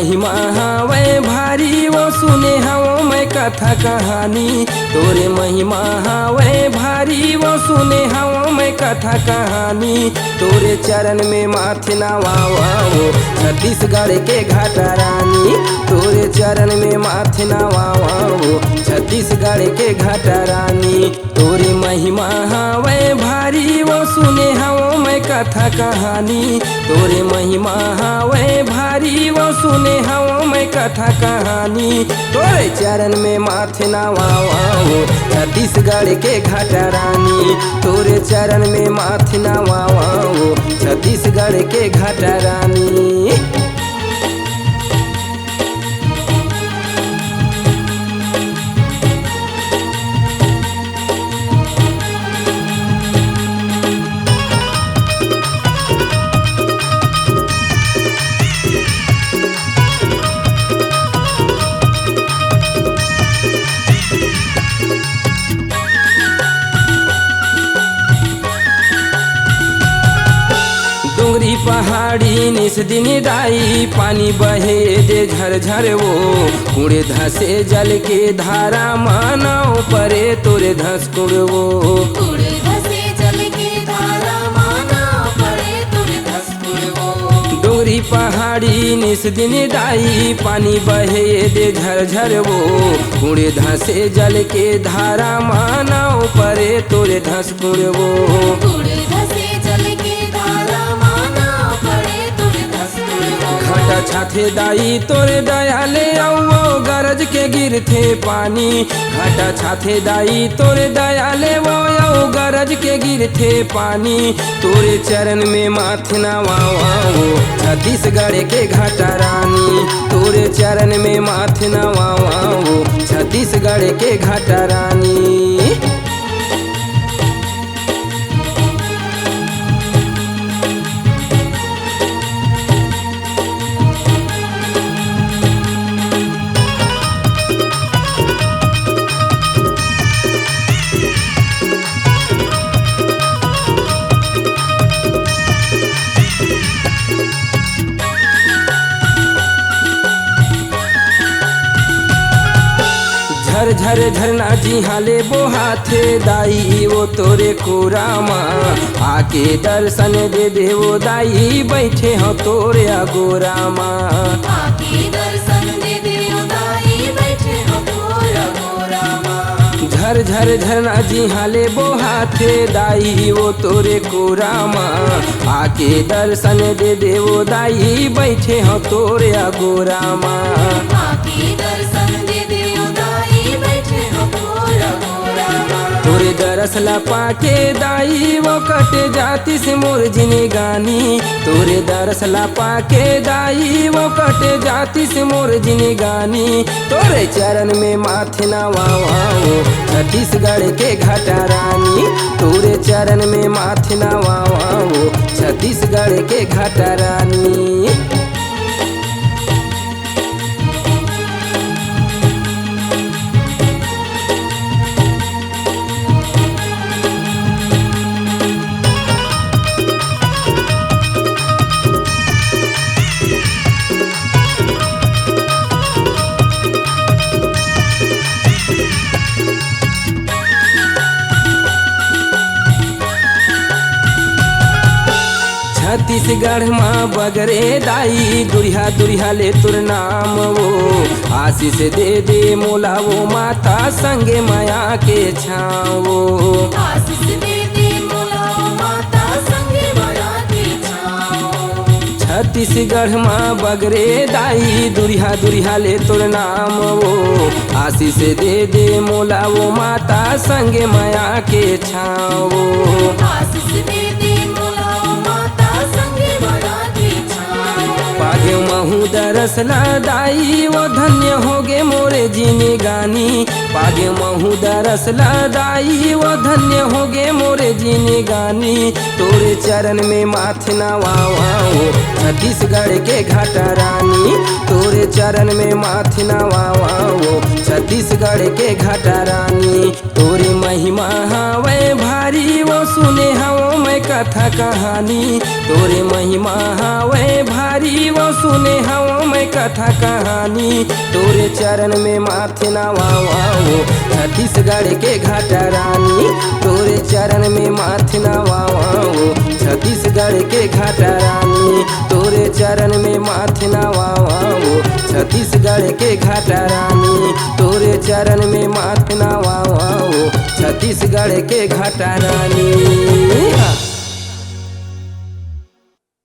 महिमा हवे भारी वो सुने हवो मैं कथा कहानी। तोरे महिमा हवे भारी वो सुने हवो मैं कथा कहानी। तोरे चरण में माथे नवाओ छत्तीसगढ़ के घाटा रानी। तोरे चरण में माथे नवाओ छत्तीसगढ़ के घाटा रानी। तोरे महिमा हवे भारी वो सुने हवो मैं कथा कहानी। तोरे महिमा हवे भारी वो सुने हवो मैं कथा कहानी। तोरे चरण में माथे नवाओ छत्तीसगढ़ के घाटा रानी। तोरे चरण में माथे नवाओ छत्तीसगढ़ के घाटा रानी। डोंगरी पहाड़ी निस दिन दाई पानी बहे दे झरझर वो। कुड़े धसे जल के धारा मानाओ परे तोरे धस कुड़ वो। कुड़े धसे जल के धारा मानाओ परे तोरे धस कुड़ वो। डोंगरी पहाड़ी निस दिन दाई पानी बहे दे झरझर वो। कुड़े धसे जल के धारा मानाओ परे तोरे धस कुड़ वो। कुड़े धसे जल के धारा मानाओ परे तोरे धस कुड़ वो। घाटा छाथे दाई तोरे दयाले आओ गरज के गिरथे पानी। घाटा छाथे दाई तोरे दयाले वो आओ गरज के गिरथे पानी। तोरे चरण में माथे नवाओ छत्तीसगढ़ के घाटा रानी। तोरे चरण में माथे नवाओ छत्तीसगढ़ के घाटा रानी। झर झर झरना जी हाले बोहाथे दाई वो तोरे कोरामा। आके दर्शन दे दे वो दाई बैठे हो तोरे अगोरामा। आके दर्शन दे दे ओ दाई बैठे हो तोरा गोरामा। झर झर झरना जी हाले बोहाथे दाई वो तोरे कोरामा। आके दर्शन दे दे वो दाई बैठे हो तोरे अगोरामा। आके दर्शन दे दे ओ दाई बैठे हो तोरा गोरामा। तोरे दरसला पाके दाई वो कटे जाती से मोर जिंदगानी। तोरे दरसला पाके दाई वो कटे जाती से मोर जिंदगानी। तोरे चरण में माथे नवाओ छत्तीसगढ़ के घाटा रानी। तोरे चरण में माथे नवाओ छत्तीसगढ़ के घाटा रानी। छत्तीसगढ़ माँ बगरे दाई दुरिहा दुरिहा ले तुर नाम वो। आशीष दे दे मोला वो माता संगे माया के छाओ। आशीष दे दे मोला ओ माता संगे माया के छाओ। छत्तीसगढ़ माँ बगरे दाई दुरिहा दुरिहा ले तुर नाम वो। आशीष दे दे मोला वो माता संगे माया के छाओ। आशीष दे दे मोला ओ माता संगे माया के छाओ। पागे महू दरसला दाई वो धन्य होगे मोरे जिंदगानी। पागे महू दरसला दाई वो धन्य होगे मोरे जिंदगानी। तोरे चरण में माथे नवाओ छत्तीसगढ़ के घाटा रानी। तोरे चरण में माथे नवाओ छत्तीसगढ़ के घाटा रानी। तोरे महिमा हावे भारी वो सुने हवो मैं कथा कहानी। तोरे महिमा हावे भारी वो सुने हवो मैं कथा कहानी। तोरे चरण में माथे नवाओ छत्तीसगढ़ के घाटा रानी। तोरे चरण में माथे नवाओ छत्तीसगढ़ के घाटा रानी। तोरे चरण में माथे नवाओ छत्तीसगढ़ के घाटा रानी। तोरे चरण में माथे नवाओ छत्तीसगढ़ के घाटा रानी।